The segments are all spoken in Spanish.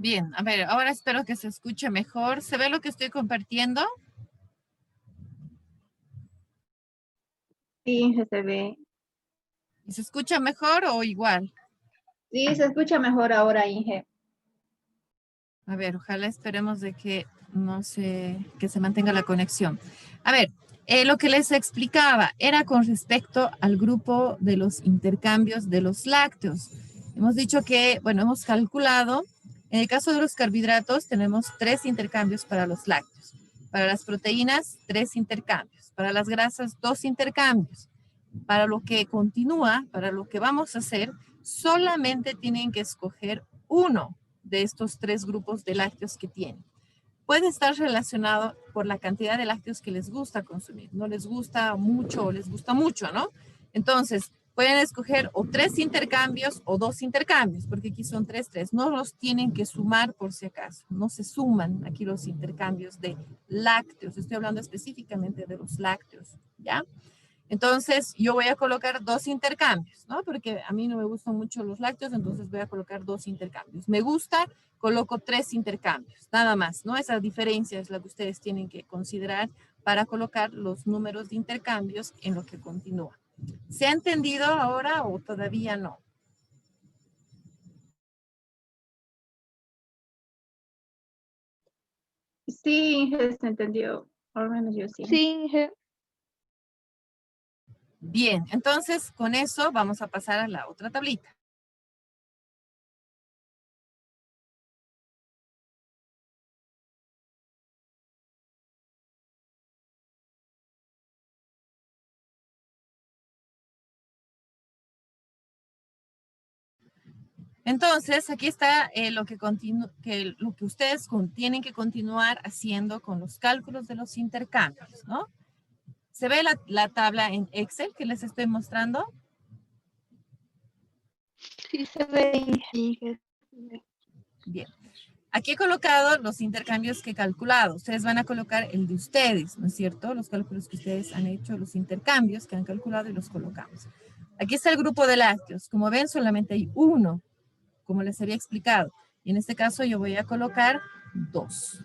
Bien, a ver, ahora espero que se escuche mejor. ¿Se ve lo que estoy compartiendo? Sí, se ve. ¿Y se escucha mejor o igual? Sí, se escucha mejor ahora, Inge. A ver, ojalá esperemos de que no se, que se mantenga la conexión. A ver, lo que les explicaba era con respecto al grupo de los intercambios de los lácteos. Hemos dicho que, bueno, hemos calculado, en el caso de los carbohidratos tenemos 3 intercambios para los lácteos. Para las proteínas, 3 intercambios. Para las grasas, 2 intercambios. Para lo que continúa, para lo que vamos a hacer, solamente tienen que escoger uno de estos 3 grupos de lácteos que tienen. Puede estar relacionado por la cantidad de lácteos que les gusta consumir. No les gusta mucho o les gusta mucho, ¿no? Entonces, pueden escoger o 3 intercambios o 2 intercambios, porque aquí son tres. No los tienen que sumar por si acaso. No se suman aquí los intercambios de lácteos. Estoy hablando específicamente de los lácteos, ¿ya? Entonces, yo voy a colocar 2 intercambios, ¿no? Porque a mí no me gustan mucho los lácteos, entonces voy a colocar 2 intercambios. Me gusta, coloco 3 intercambios, nada más, ¿no? Esa diferencia es la que ustedes tienen que considerar para colocar los números de intercambios en lo que continúa. ¿Se ha entendido ahora o todavía no? Sí, Inge, se entendió. Al menos yo sí. Sí, Inge. Bien, entonces con eso vamos a pasar a la otra tablita. Entonces, aquí está lo que ustedes tienen que continuar haciendo con los cálculos de los intercambios, ¿no? ¿Se ve la tabla en Excel que les estoy mostrando? Sí se ve, Inge. Bien. Aquí he colocado los intercambios que he calculado. Ustedes van a colocar el de ustedes, ¿no es cierto? Los cálculos que ustedes han hecho, los intercambios que han calculado y los colocamos. Aquí está el grupo de lácteos. Como ven, solamente hay uno, como les había explicado. Y en este caso yo voy a colocar dos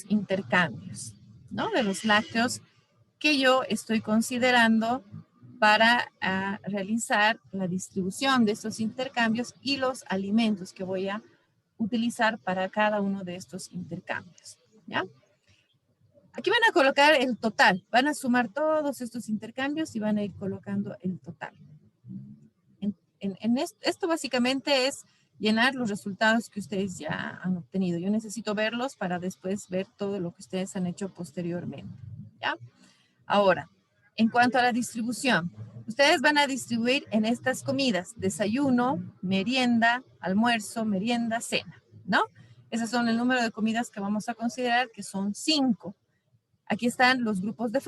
intercambios, ¿no? De los lácteos que yo estoy considerando para realizar la distribución de estos intercambios y los alimentos que voy a utilizar para cada uno de estos intercambios, ¿ya? Aquí van a colocar el total, van a sumar todos estos intercambios y van a ir colocando el total. Esto básicamente es llenar los resultados que ustedes ya han obtenido. Yo necesito verlos para después ver todo lo que ustedes han hecho posteriormente, ¿ya? Ahora, en cuanto a la distribución, ustedes van a distribuir en estas comidas, desayuno, merienda, almuerzo, merienda, cena, ¿no? Esos son el número de comidas que vamos a considerar que son 5. Aquí están los grupos de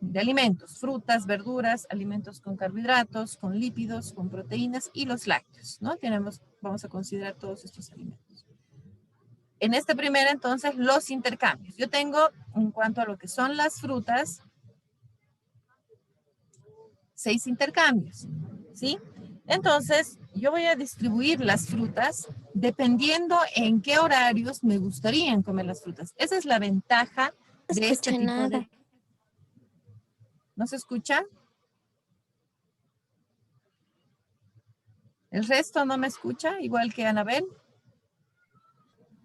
de alimentos, frutas, verduras, alimentos con carbohidratos, con lípidos, con proteínas y los lácteos, ¿no? Vamos a considerar todos estos alimentos. En este primero, entonces, los intercambios. Yo tengo, en cuanto a lo que son las frutas, 6 intercambios, ¿sí? Entonces, yo voy a distribuir las frutas dependiendo en qué horarios me gustaría comer las frutas. Esa es la ventaja No de este escuché tipo nada. de... ¿No se escucha? ¿El resto no me escucha? Igual que Anabel.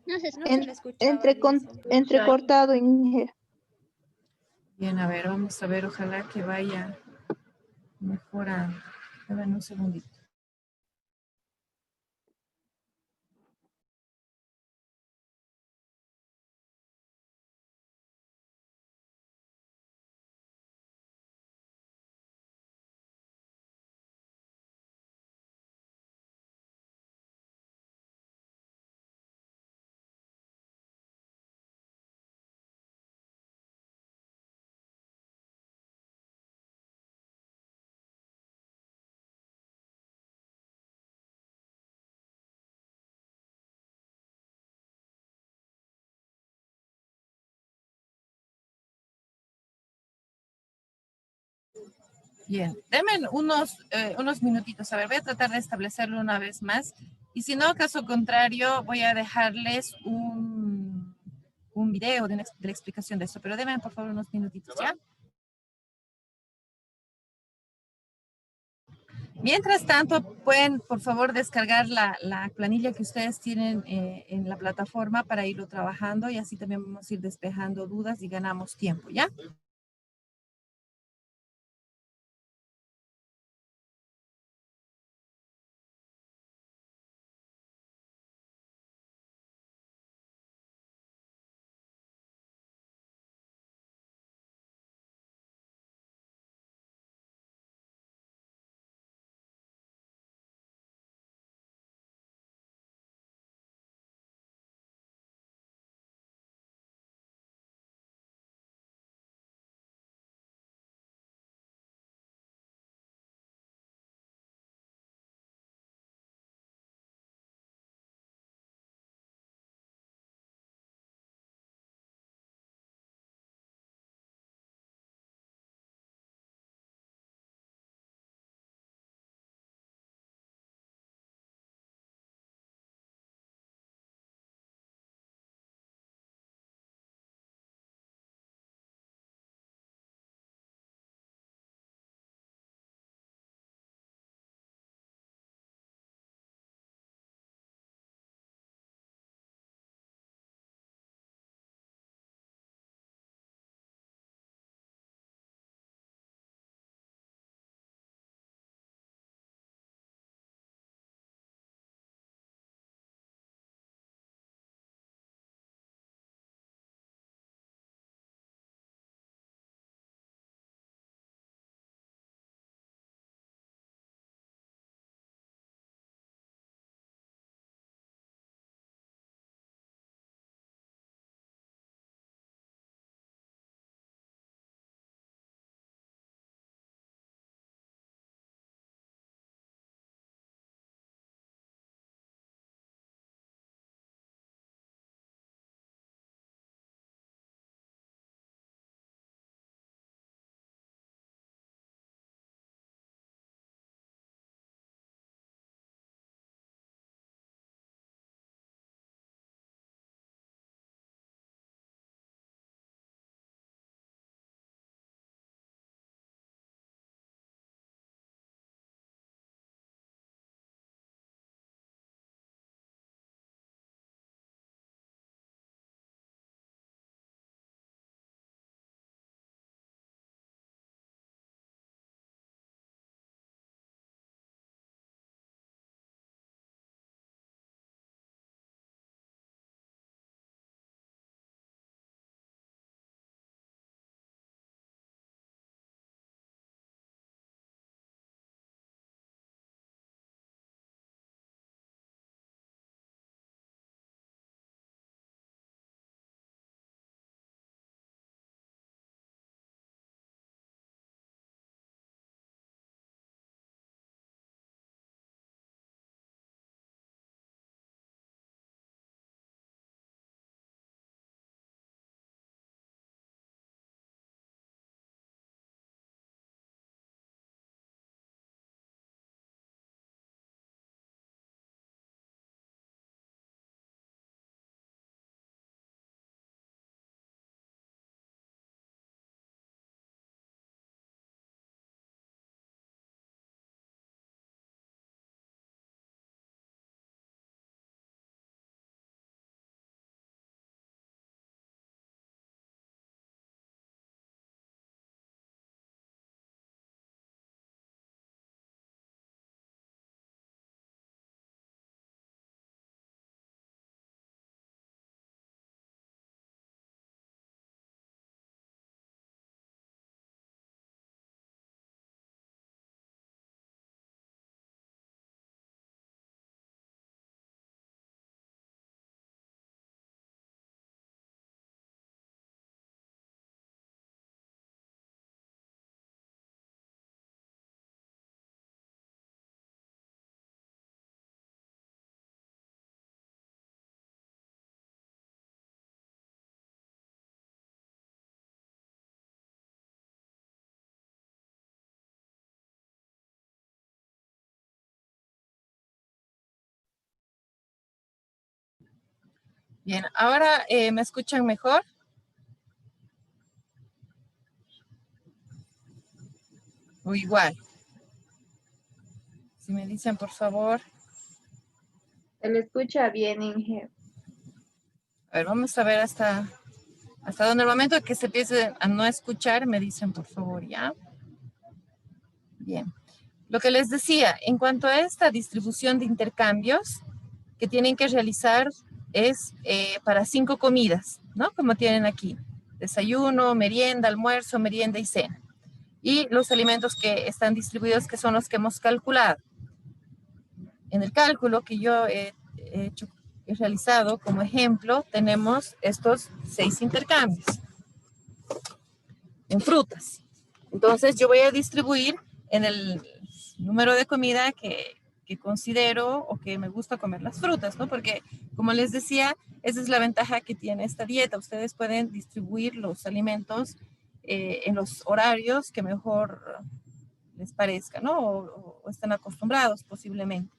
No se le escuchaba Entre, bien. entrecortado, Inge. Bien, a ver, vamos a ver, ojalá que vaya mejorando. A ver, un segundito. Bien, denme unos minutitos. A ver, voy a tratar de establecerlo una vez más. Y si no, caso contrario, voy a dejarles un video de la explicación de esto. Pero denme, por favor, unos minutitos, ¿ya? Mientras tanto, pueden, por favor, descargar la planilla que ustedes tienen en la plataforma para irlo trabajando y así también vamos a ir despejando dudas y ganamos tiempo, ¿ya? Bien, ahora ¿me escuchan mejor? O igual. Si me dicen, por favor. Se le escucha bien, Inge. A ver, vamos a ver hasta donde el momento que se empiece a no escuchar, me dicen, por favor, ¿ya? Bien. Lo que les decía, en cuanto a esta distribución de intercambios que tienen que realizar es para 5 comidas, ¿no? Como tienen aquí. Desayuno, merienda, almuerzo, merienda y cena. Y los alimentos que están distribuidos, que son los que hemos calculado. En el cálculo que yo he realizado como ejemplo, tenemos estos 6 intercambios en frutas. Entonces yo voy a distribuir en el número de comida que considero o que me gusta comer las frutas, ¿no? Porque, como les decía, esa es la ventaja que tiene esta dieta. Ustedes pueden distribuir los alimentos en los horarios que mejor les parezca, ¿no? O están acostumbrados posiblemente.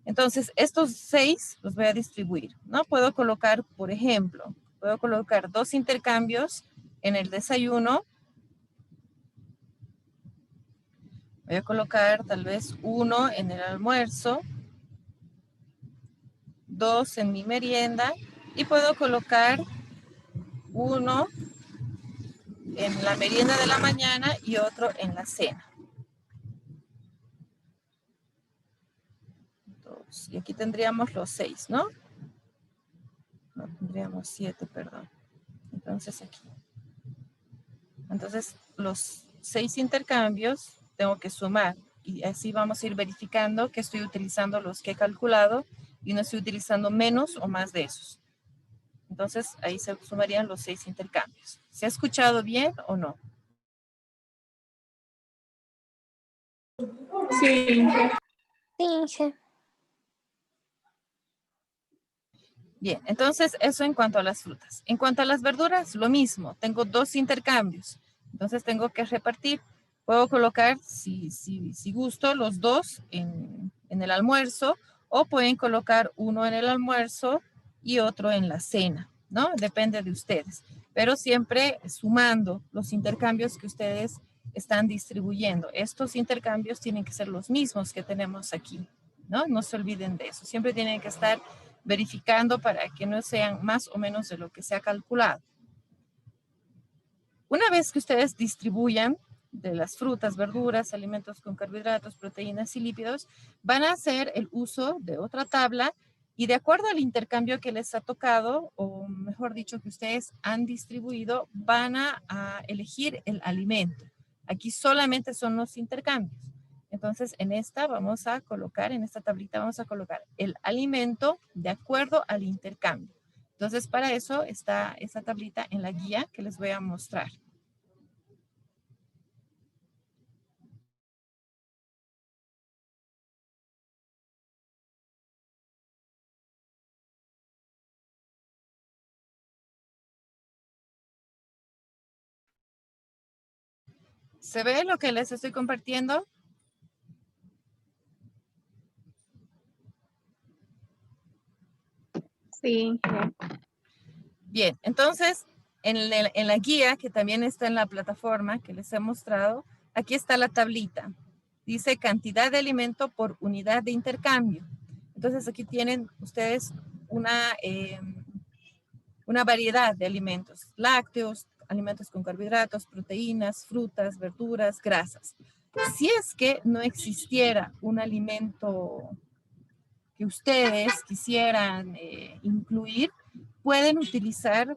Entonces, estos 6 los voy a distribuir, ¿no? Puedo colocar, por ejemplo, puedo colocar 2 intercambios en el desayuno. Voy a colocar tal vez 1 en el almuerzo, 2 en mi merienda y puedo colocar 1 en la merienda de la mañana y otro en la cena. 2. Y aquí tendríamos los 6, ¿no? No, tendríamos 7, perdón. Entonces aquí. Entonces los 6 intercambios tengo que sumar y así vamos a ir verificando que estoy utilizando los que he calculado y no estoy utilizando menos o más de esos. Entonces ahí se sumarían los 6 intercambios. ¿Se ha escuchado bien o no? Sí, Inge. Sí, Inge. Bien, entonces eso en cuanto a las frutas. En cuanto a las verduras, lo mismo. Tengo 2 intercambios. Entonces tengo que repartir. Puedo colocar, si gusto, los 2 en el almuerzo o pueden colocar 1 en el almuerzo y otro en la cena, ¿no? Depende de ustedes. Pero siempre sumando los intercambios que ustedes están distribuyendo. Estos intercambios tienen que ser los mismos que tenemos aquí, ¿no? No se olviden de eso. Siempre tienen que estar verificando para que no sean más o menos de lo que se ha calculado. Una vez que ustedes distribuyan de las frutas, verduras, alimentos con carbohidratos, proteínas y lípidos, van a hacer el uso de otra tabla y de acuerdo al intercambio que les ha tocado, o mejor dicho, que ustedes han distribuido, van a elegir el alimento. Aquí solamente son los intercambios. Entonces, en esta vamos a colocar, en esta tablita vamos a colocar el alimento de acuerdo al intercambio. Entonces, para eso está esta tablita en la guía que les voy a mostrar. ¿Se ve lo que les estoy compartiendo? Sí, Inge. Bien, entonces, en la guía, que también está en la plataforma que les he mostrado, aquí está la tablita. Dice cantidad de alimento por unidad de intercambio. Entonces, aquí tienen ustedes una variedad de alimentos. Lácteos, alimentos con carbohidratos, proteínas, frutas, verduras, grasas. Si es que no existiera un alimento que ustedes quisieran incluir, pueden utilizar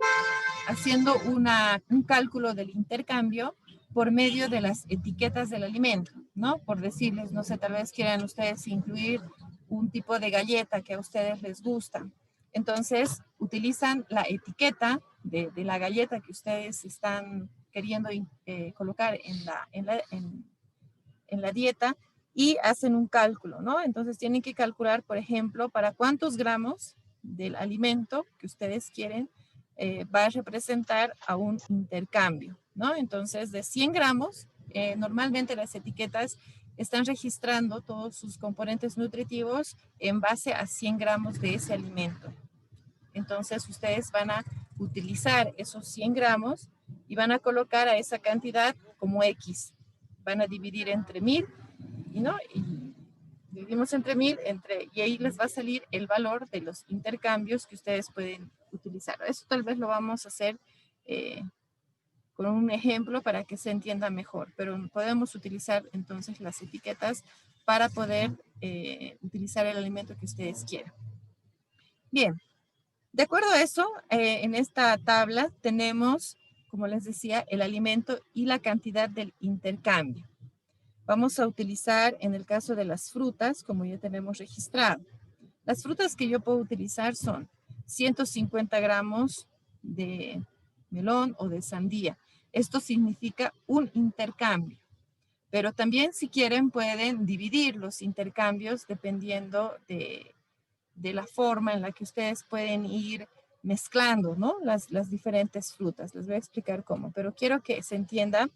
haciendo un cálculo del intercambio por medio de las etiquetas del alimento, ¿no? Por decirles, no sé, tal vez quieran ustedes incluir un tipo de galleta que a ustedes les gusta. Entonces, utilizan la etiqueta de la galleta que ustedes están queriendo colocar en la dieta y hacen un cálculo, ¿no? Entonces tienen que calcular, por ejemplo, para cuántos gramos del alimento que ustedes quieren va a representar a un intercambio, ¿no? Entonces, de 100 gramos, normalmente las etiquetas están registrando todos sus componentes nutritivos en base a 100 gramos de ese alimento. Entonces ustedes van a utilizar esos 100 gramos y van a colocar a esa cantidad como X. Van a dividir entre 1000, ¿no? Y dividimos entre 1000, y ahí les va a salir el valor de los intercambios que ustedes pueden utilizar. Eso tal vez lo vamos a hacer con un ejemplo para que se entienda mejor, pero podemos utilizar entonces las etiquetas para poder utilizar el alimento que ustedes quieran. Bien, de acuerdo a eso, en esta tabla tenemos, como les decía, el alimento y la cantidad del intercambio. Vamos a utilizar en el caso de las frutas, como ya tenemos registrado. Las frutas que yo puedo utilizar son 150 gramos de melón o de sandía. Esto significa un intercambio. Pero también si quieren pueden dividir los intercambios dependiendo de la forma en la que ustedes pueden ir mezclando, ¿no? Las diferentes frutas. Les voy a explicar cómo, pero quiero que se entienda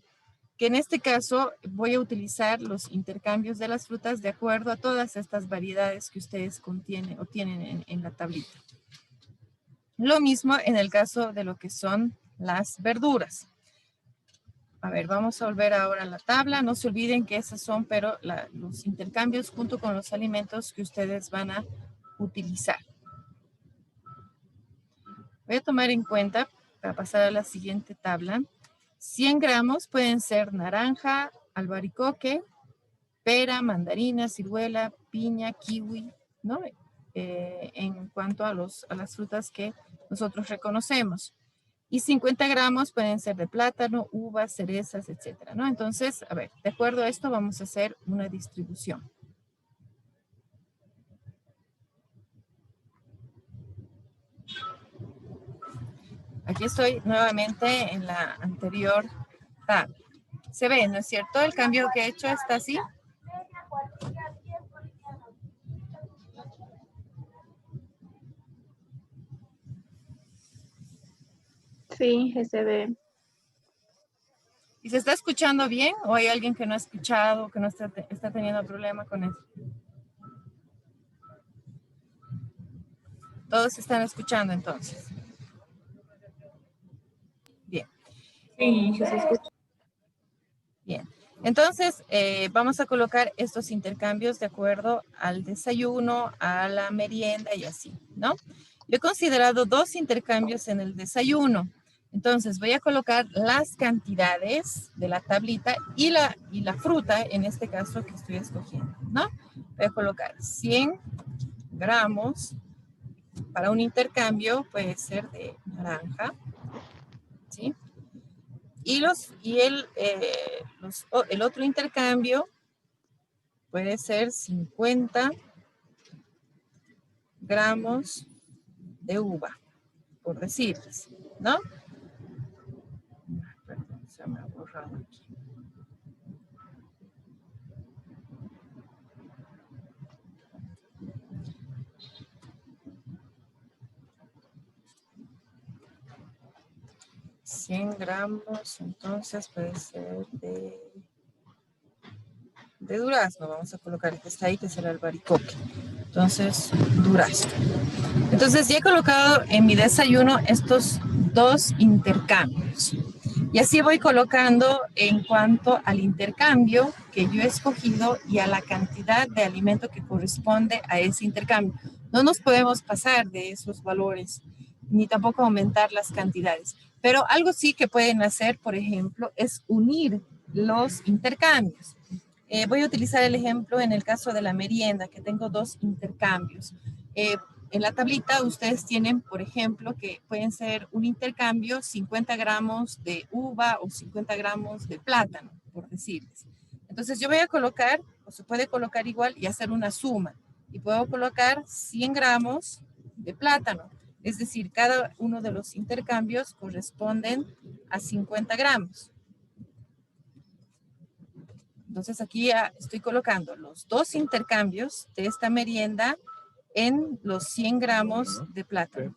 que en este caso voy a utilizar los intercambios de las frutas de acuerdo a todas estas variedades que ustedes tienen en la tablita. Lo mismo en el caso de lo que son las verduras. A ver, vamos a volver ahora a la tabla. No se olviden que esos son, pero los intercambios junto con los alimentos que ustedes van a utilizar. Voy a tomar en cuenta, para pasar a la siguiente tabla, 100 gramos pueden ser naranja, albaricoque, pera, mandarina, ciruela, piña, kiwi, ¿no? En cuanto a las frutas que nosotros reconocemos. Y 50 gramos pueden ser de plátano, uvas, cerezas, etcétera, ¿no? Entonces, a ver, de acuerdo a esto vamos a hacer una distribución. Aquí estoy nuevamente en la anterior tabla. Se ve, ¿no es cierto? El cambio que he hecho está así. Sí, se ve. ¿Y se está escuchando bien o hay alguien que no ha escuchado, que no está teniendo problema con eso? Todos se están escuchando entonces. Bien. Sí, se escucha. Bien. Entonces, vamos a colocar estos intercambios de acuerdo al desayuno, a la merienda y así, ¿no? Yo he considerado 2 intercambios en el desayuno. Entonces, voy a colocar las cantidades de la tablita y la fruta, en este caso, que estoy escogiendo, ¿no? Voy a colocar 100 gramos para un intercambio, puede ser de naranja, ¿sí? Y el otro intercambio puede ser 50 gramos de uva, por decirles, ¿no? Perdón, se me ha borrado aquí. $100 gramos, entonces puede ser de durazno. Vamos a colocar el que está ahí, que será el albaricoque. Entonces, durazno. Entonces, ya he colocado en mi desayuno estos 2 intercambios. Y así voy colocando en cuanto al intercambio que yo he escogido y a la cantidad de alimento que corresponde a ese intercambio. No nos podemos pasar de esos valores, ni tampoco aumentar las cantidades. Pero algo sí que pueden hacer, por ejemplo, es unir los intercambios. Voy a utilizar el ejemplo en el caso de la merienda, que tengo 2 intercambios. En la tablita ustedes tienen, por ejemplo, que pueden ser un intercambio 50 gramos de uva o 50 gramos de plátano, por decirles. Entonces yo voy a colocar, o se puede colocar igual y hacer una suma. Y puedo colocar 100 gramos de plátano. Es decir, cada uno de los intercambios corresponden a 50 gramos. Entonces aquí ya estoy colocando los 2 intercambios de esta merienda en los 100 gramos de plátano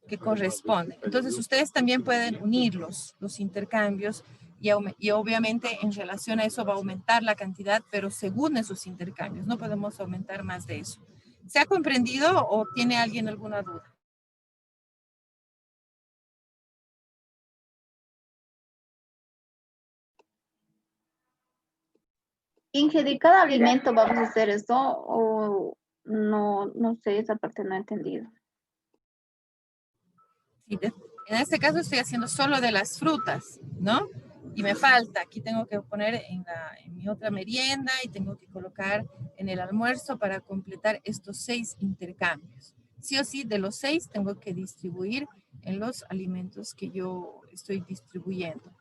que corresponden. Entonces ustedes también pueden unir los intercambios y obviamente en relación a eso va a aumentar la cantidad, pero según esos intercambios, no podemos aumentar más de eso. ¿Se ha comprendido o tiene alguien alguna duda? Inge, ¿de cada alimento vamos a hacer esto o no, no sé, esa parte no he entendido? Sí, en este caso estoy haciendo solo de las frutas, ¿no? Y me falta, aquí tengo que poner en mi otra merienda y tengo que colocar en el almuerzo para completar estos 6 intercambios. Sí o sí, de los 6 tengo que distribuir en los alimentos que yo estoy distribuyendo.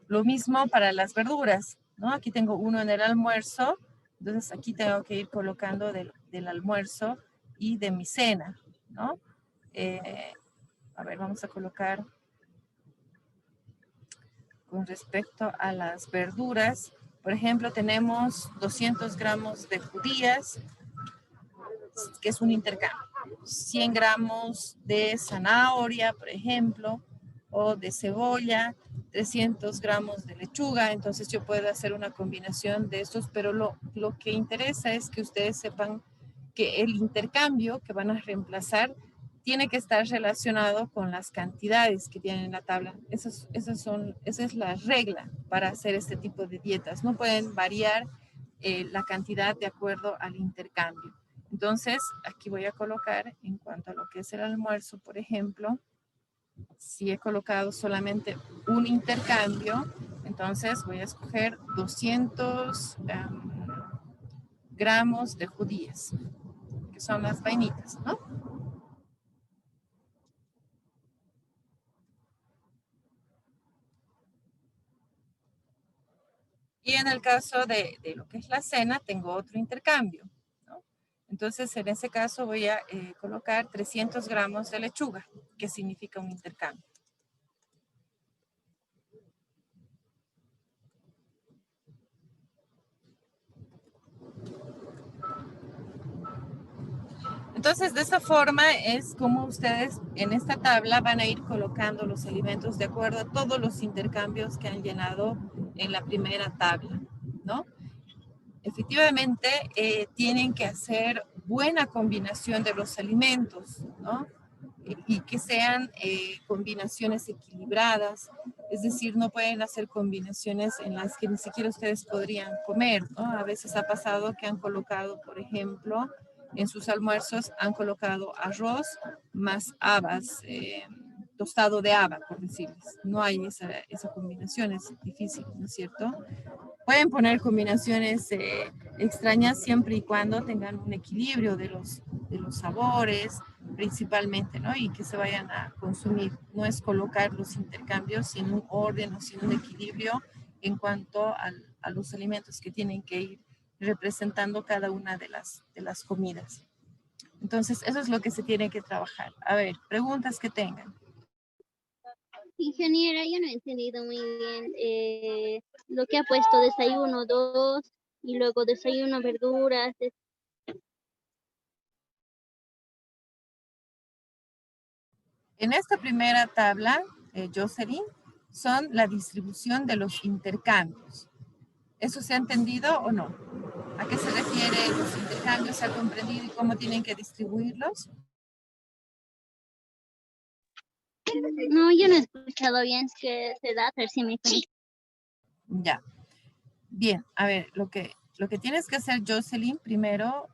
Lo mismo para las verduras, ¿no? Aquí tengo uno en el almuerzo, entonces aquí tengo que ir colocando del almuerzo y de mi cena, ¿no? A ver, vamos a colocar con respecto a las verduras. Por ejemplo, tenemos 200 gramos de judías, que es un intercambio. 100 gramos de zanahoria, por ejemplo, o de cebolla, 300 gramos de lechuga. Entonces yo puedo hacer una combinación de estos, pero lo que interesa es que ustedes sepan que el intercambio que van a reemplazar tiene que estar relacionado con las cantidades que tienen en la tabla. Esa es la regla para hacer este tipo de dietas. No pueden variar la cantidad de acuerdo al intercambio. Entonces, aquí voy a colocar en cuanto a lo que es el almuerzo, por ejemplo, si he colocado solamente un intercambio, entonces voy a escoger 200 gramos de judías, que son las vainitas, ¿no? Y en el caso de lo que es la cena, tengo otro intercambio, ¿no? Entonces, en ese caso voy a colocar 300 gramos de lechuga, que significa un intercambio. Entonces, de esa forma es como ustedes en esta tabla van a ir colocando los alimentos de acuerdo a todos los intercambios que han llenado en la primera tabla, ¿no? Efectivamente, tienen que hacer buena combinación de los alimentos, ¿no? Y que sean combinaciones equilibradas, es decir, no pueden hacer combinaciones en las que ni siquiera ustedes podrían comer, ¿no? A veces ha pasado que han colocado, por ejemplo, en sus almuerzos han colocado arroz más habas, tostado de haba, por decirles. No hay esa combinación, es difícil, ¿no es cierto? Pueden poner combinaciones extrañas siempre y cuando tengan un equilibrio de los sabores, principalmente, ¿no? Y que se vayan a consumir. No es colocar los intercambios sin un orden o sin un equilibrio en cuanto a los alimentos que tienen que ir representando cada una de las comidas. Entonces, eso es lo que se tiene que trabajar. A ver, preguntas que tengan. Ingeniera, yo no he entendido muy bien lo que ha puesto desayuno 2 y luego desayuno verduras. En esta primera tabla, Jocelyn, son la distribución de los intercambios. ¿Eso se ha entendido o no? ¿A qué se refiere los intercambios? ¿Se ha comprendido y cómo tienen que distribuirlos? No, yo no he escuchado bien, es que se da, a ver si me cuenta. Ya. Bien, a ver, lo que tienes que hacer, Jocelyn, primero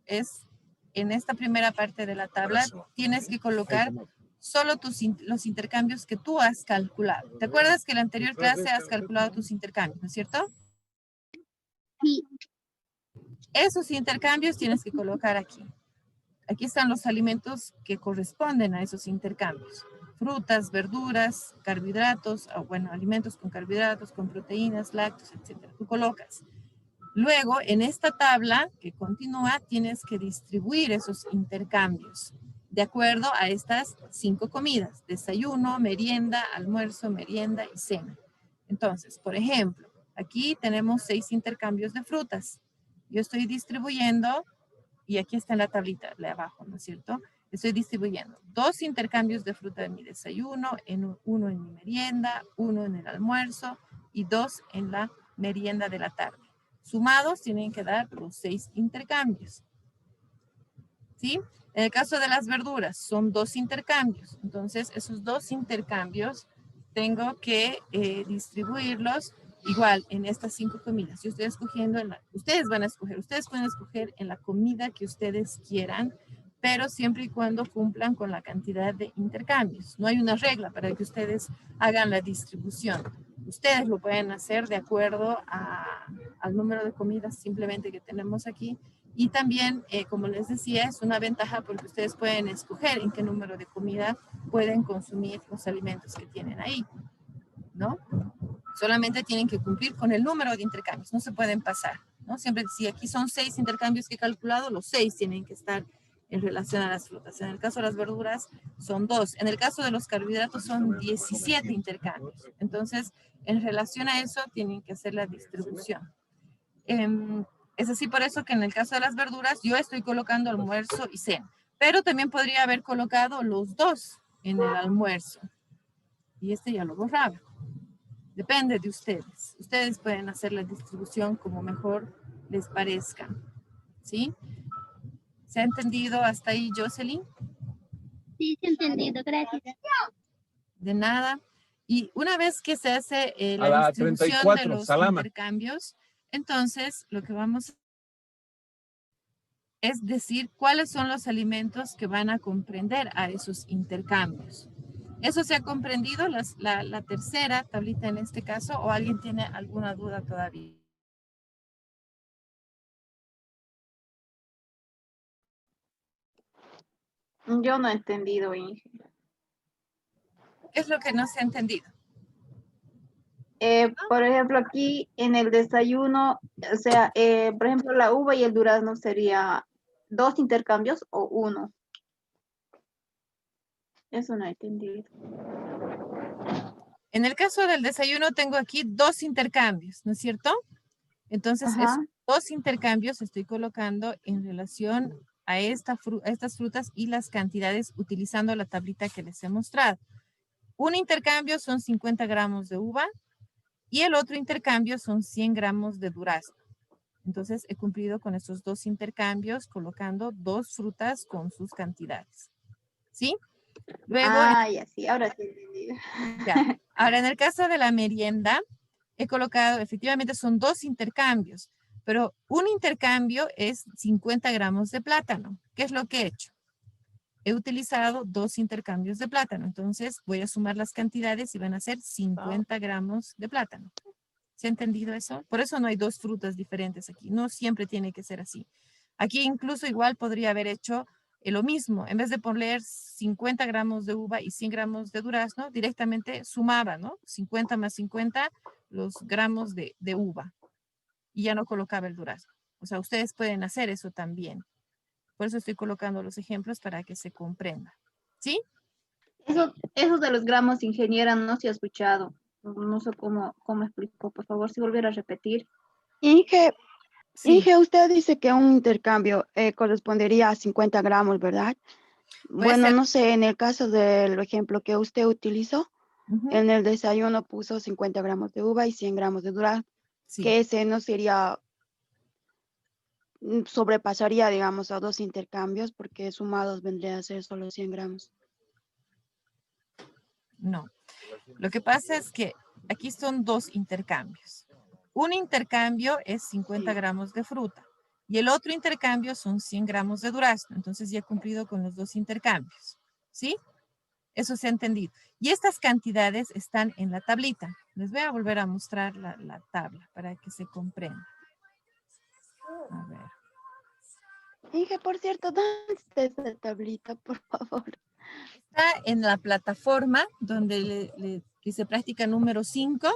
es, en esta primera parte de la tabla, tienes que colocar solo los intercambios que tú has calculado. ¿Te acuerdas que en la anterior clase has calculado tus intercambios, no es cierto? Sí. Esos intercambios tienes que colocar aquí. Aquí están los alimentos que corresponden a esos intercambios. Frutas, verduras, carbohidratos, bueno, alimentos con carbohidratos, con proteínas, lácteos, etc. Tú colocas. Luego, en esta tabla que continúa, tienes que distribuir esos intercambios de acuerdo a estas 5 comidas: desayuno, merienda, almuerzo, merienda y cena. Entonces, por ejemplo, aquí tenemos 6 intercambios de frutas. Yo estoy distribuyendo, y aquí está en la tablita de abajo, ¿no es cierto? Estoy distribuyendo 2 intercambios de fruta en mi desayuno, uno en mi merienda, uno en el almuerzo y 2 en la merienda de la tarde. Sumados tienen que dar los 6 intercambios. ¿sí? En el caso de las verduras, son 2 intercambios. Entonces, esos 2 intercambios tengo que distribuirlos igual en estas 5 comidas. Yo estoy escogiendo, ustedes van a escoger, ustedes pueden escoger en la comida que ustedes quieran, pero siempre y cuando cumplan con la cantidad de intercambios. No hay una regla para que ustedes hagan la distribución. Ustedes lo pueden hacer de acuerdo al número de comidas simplemente que tenemos aquí. Y también, como les decía, es una ventaja porque ustedes pueden escoger en qué número de comida pueden consumir los alimentos que tienen ahí, ¿no? Solamente tienen que cumplir con el número de intercambios, no se pueden pasar, ¿no? Siempre, si aquí son 6 intercambios que he calculado, los 6 tienen que estar en relación a las frutas. En el caso de las verduras son 2. En el caso de los carbohidratos son 17 intercambios. Entonces, en relación a eso, tienen que hacer la distribución. Es así por eso que en el caso de las verduras, yo estoy colocando almuerzo y cena. Pero también podría haber colocado los 2 en el almuerzo. Y este ya lo borraba. Depende de ustedes. Ustedes pueden hacer la distribución como mejor les parezca. ¿Sí? ¿Se ha entendido hasta ahí, Jocelyn? Sí, sí, entendido, gracias. De nada. Y una vez que se hace A la la distribución 34, de los Salama. intercambios, entonces lo que vamos a es decir cuáles son los alimentos que van a comprender a esos intercambios. ¿Eso se ha comprendido, la tercera tablita en este caso, o alguien tiene alguna duda todavía? Yo no he entendido, Inge. ¿Qué es lo que no se ha entendido? Por ejemplo, aquí en el desayuno, o sea, por ejemplo, la uva y el durazno sería 2 intercambios o 1. Eso no he entendido. En el caso del desayuno tengo aquí 2 intercambios, ¿no es cierto? Entonces, Ajá. esos 2 intercambios estoy colocando en relación a estas frutas y las cantidades utilizando la tablita que les he mostrado. Un intercambio son 50 gramos de uva y el otro intercambio son 100 gramos de durazno. Entonces, he cumplido con esos 2 intercambios colocando 2 frutas con sus cantidades. ¿Sí? Luego, Ya sí, ahora sí he entendido. ya. Ahora, en el caso de la merienda, he colocado, efectivamente son 2 intercambios, pero un intercambio es 50 gramos de plátano. ¿Qué es lo que he hecho? He utilizado 2 intercambios de plátano, entonces voy a sumar las cantidades y van a ser 50 gramos de plátano. ¿Se ha entendido eso? Por eso no hay 2 frutas diferentes aquí, no siempre tiene que ser así. Aquí incluso igual podría haber hecho lo mismo, en vez de poner 50 gramos de uva y 100 gramos de durazno, directamente sumaba, ¿no? 50 más 50 los gramos de uva y ya no colocaba el durazno. O sea, ustedes pueden hacer eso también. Por eso estoy colocando los ejemplos para que se comprenda. ¿Sí? Eso de los gramos, ingeniera, no se ha escuchado. No sé cómo explicó. Por favor, si volviera a repetir. Inge, Sí. Inge, usted dice que un intercambio correspondería a 50 gramos, ¿verdad? Bueno, ser. no sé, en el caso del ejemplo que usted utilizó, en el desayuno puso 50 gramos de uva y 100 gramos de durazno, Sí. que ese no sería, sobrepasaría, digamos, a 2 intercambios, porque sumados vendría a ser solo 100 gramos. No. Lo que pasa es que aquí son 2 intercambios. Un intercambio es 50 gramos de fruta y el otro intercambio son 100 gramos de durazno. Entonces ya he cumplido con los 2 intercambios. ¿Sí? Eso se ha entendido. Y estas cantidades están en la tablita. Les voy a volver a mostrar la tabla para que se comprenda. A ver. Inge, por cierto, ¿dónde está esa tablita, por favor? Está en la plataforma donde le dice práctica número 5.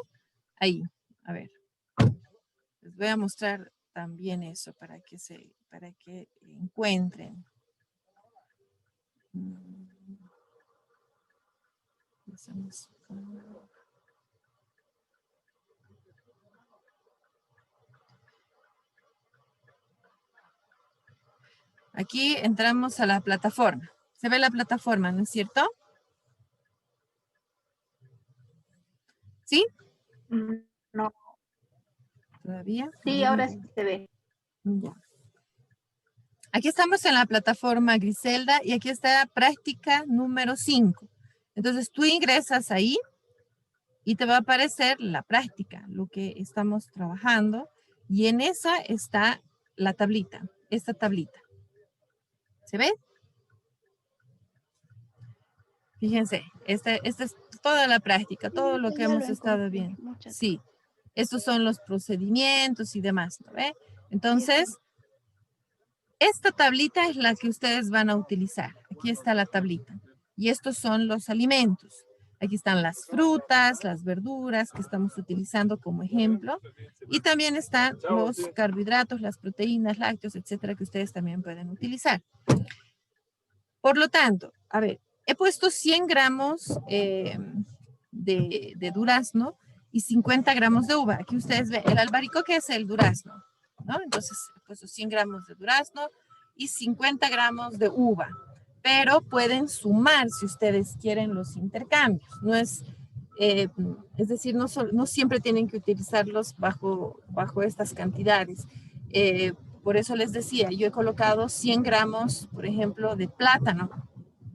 Ahí. A ver. Les voy a mostrar también eso para que encuentren. Aquí entramos a la plataforma. ¿Se ve la plataforma, no es cierto? ¿Sí? No. ¿Todavía? Sí, ahora sí se ve. Ya. Aquí estamos en la plataforma Griselda y aquí está práctica número 5. Entonces tú ingresas ahí y te va a aparecer la práctica, lo que estamos trabajando. Y en esa está la tablita, esta tablita. ¿Se ve? Fíjense, esta es toda la práctica, todo lo que Ya lo hemos estado encontré. viendo. Muchas Sí, estos son los procedimientos y demás, ¿no ve? Entonces, esta tablita es la que ustedes van a utilizar. Aquí está la tablita. Y estos son los alimentos. Aquí están las frutas, las verduras que estamos utilizando como ejemplo. Y también están los carbohidratos, las proteínas, lácteos, etcétera, que ustedes también pueden utilizar. Por lo tanto, a ver, he puesto 100 gramos de durazno y 50 gramos de uva. Aquí ustedes ven, el albaricoque es el durazno, ¿no? Entonces, he puesto 100 gramos de durazno y 50 gramos de uva. Pero pueden sumar si ustedes quieren los intercambios. No es, es decir, no siempre tienen que utilizarlos bajo estas cantidades. Por eso les decía, yo he colocado 100 gramos, por ejemplo, de plátano,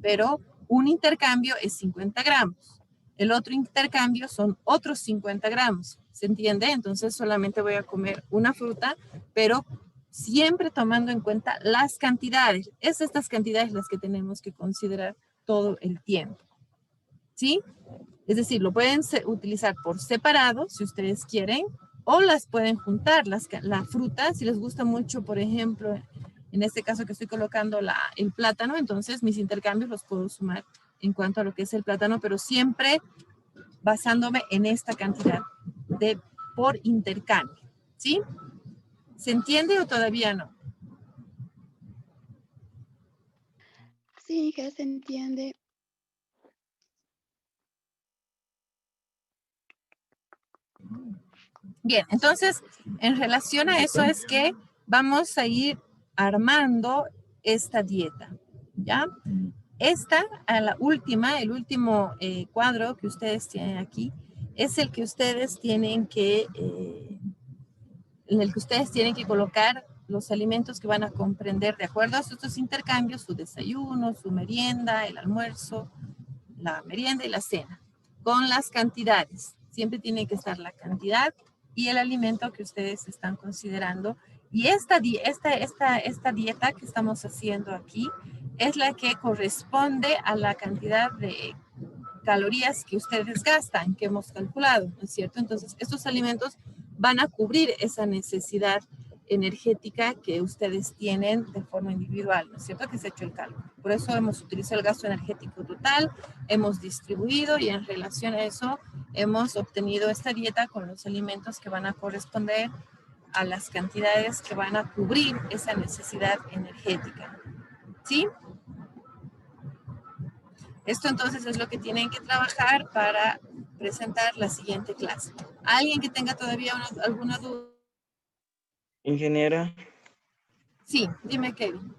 pero un intercambio es 50 gramos. El otro intercambio son otros 50 gramos. ¿Se entiende? Entonces solamente voy a comer una fruta, pero siempre tomando en cuenta las cantidades. Es estas cantidades las que tenemos que considerar todo el tiempo. ¿Sí? Es decir, lo pueden utilizar por separado, si ustedes quieren, o las pueden juntar, la fruta, si les gusta mucho, por ejemplo, en este caso que estoy colocando el plátano, entonces mis intercambios los puedo sumar en cuanto a lo que es el plátano, pero siempre basándome en esta cantidad por intercambio, ¿sí? ¿Se entiende o todavía no? Sí, ya se entiende. Bien, entonces, en relación a eso es que vamos a ir armando esta dieta, ¿ya? Esta, a la última, el último cuadro que ustedes tienen aquí, es el que ustedes tienen en el que ustedes tienen que colocar los alimentos que van a comprender de acuerdo a estos intercambios, su desayuno, su merienda, el almuerzo, la merienda y la cena, con las cantidades. Siempre tiene que estar la cantidad y el alimento que ustedes están considerando. Y esta dieta que estamos haciendo aquí es la que corresponde a la cantidad de calorías que ustedes gastan, que hemos calculado, ¿no es cierto? Entonces, estos alimentos van a cubrir esa necesidad energética que ustedes tienen de forma individual, ¿no es cierto? Que se ha hecho el cálculo. Por eso hemos utilizado el gasto energético total, hemos distribuido y en relación a eso hemos obtenido esta dieta con los alimentos que van a corresponder a las cantidades que van a cubrir esa necesidad energética. ¿Sí? Esto entonces es lo que tienen que trabajar para presentar la siguiente clase. ¿Alguien que tenga todavía alguna duda? Ingeniera, Sí, dime, Kevin.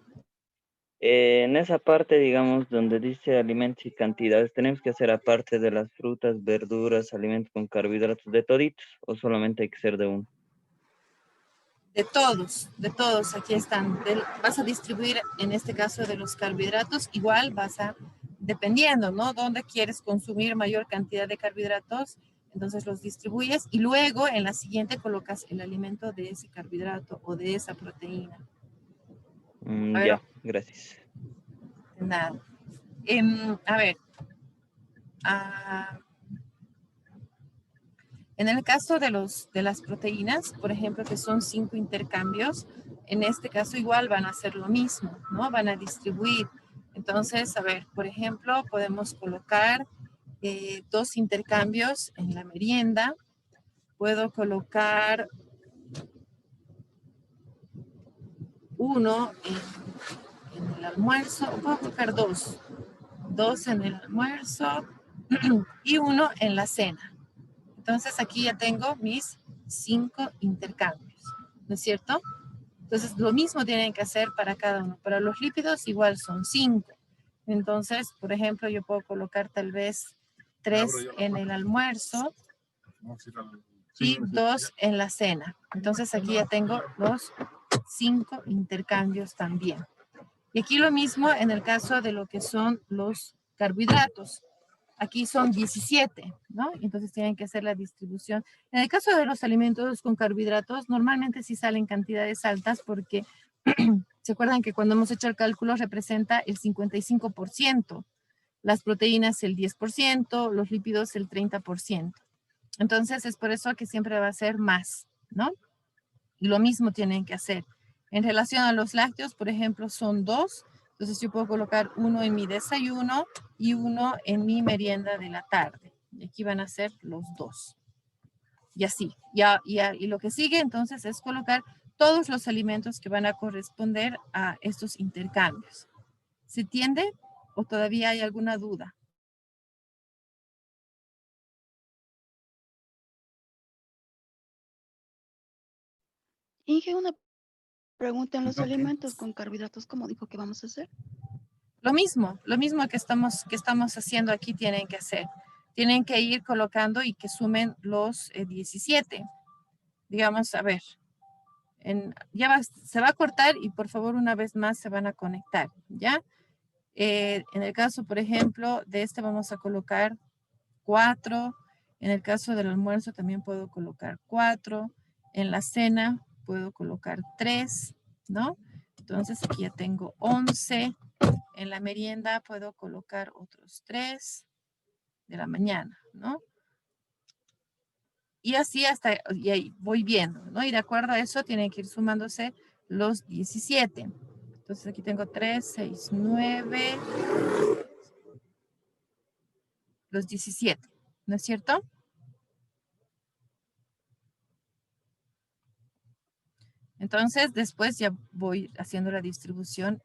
en esa parte, digamos, donde dice alimentos y cantidades, ¿tenemos que hacer aparte de las frutas, verduras, alimentos con carbohidratos, de toditos, o solamente hay que ser de uno? De todos, aquí están. Vas a distribuir, en este caso de los carbohidratos, igual dependiendo, ¿no? Dónde quieres consumir mayor cantidad de carbohidratos, entonces los distribuyes y luego en la siguiente colocas el alimento de ese carbohidrato o de esa proteína. A ver, Ya, gracias. nada. A ver. En el caso de las proteínas, por ejemplo, que son 5 intercambios, en este caso igual van a hacer lo mismo, ¿no? Van a distribuir. Entonces, a ver, por ejemplo, podemos colocar 2 intercambios en la merienda. Puedo colocar uno en el almuerzo, o puedo colocar 2. 2 en el almuerzo y 1 en la cena. Entonces aquí ya tengo mis 5 intercambios, ¿no es cierto? Entonces lo mismo tienen que hacer para cada uno. Para los lípidos igual son 5. Entonces, por ejemplo, yo puedo colocar tal vez 3 en el almuerzo y 2 en la cena. Entonces aquí ya tengo los 5 intercambios también. Y aquí lo mismo en el caso de lo que son los carbohidratos. Aquí son 17, ¿no? Entonces tienen que hacer la distribución. En el caso de los alimentos con carbohidratos, normalmente sí salen cantidades altas porque se acuerdan que cuando hemos hecho el cálculo representa el 55%, las proteínas el 10%, los lípidos el 30%. Entonces es por eso que siempre va a ser más, ¿no? Y lo mismo tienen que hacer. En relación a los lácteos, por ejemplo, son 2. Entonces yo puedo colocar 1 en mi desayuno y 1 en mi merienda de la tarde. Y aquí van a ser los 2. Y así. Y lo que sigue entonces es colocar todos los alimentos que van a corresponder a estos intercambios. ¿Se entiende o todavía hay alguna duda? Inge, una pregunta en los Ok. alimentos con carbohidratos, ¿cómo dijo que vamos a hacer? Lo mismo que estamos haciendo aquí tienen que hacer. Tienen que ir colocando y que sumen los 17. Digamos, a ver, se va a cortar y por favor una vez más se van a conectar, ¿ya? En el caso, por ejemplo, de este vamos a colocar 4. En el caso del almuerzo también puedo colocar 4. En la cena puedo colocar 3, ¿no? Entonces aquí ya tengo 11. En la merienda puedo colocar otros 3 de la mañana, ¿no? Y así y ahí voy viendo, ¿no? Y de acuerdo a eso tienen que ir sumándose los 17. Entonces aquí tengo 3, 6, 9, los 17, ¿no es cierto? Entonces después ya voy haciendo la distribución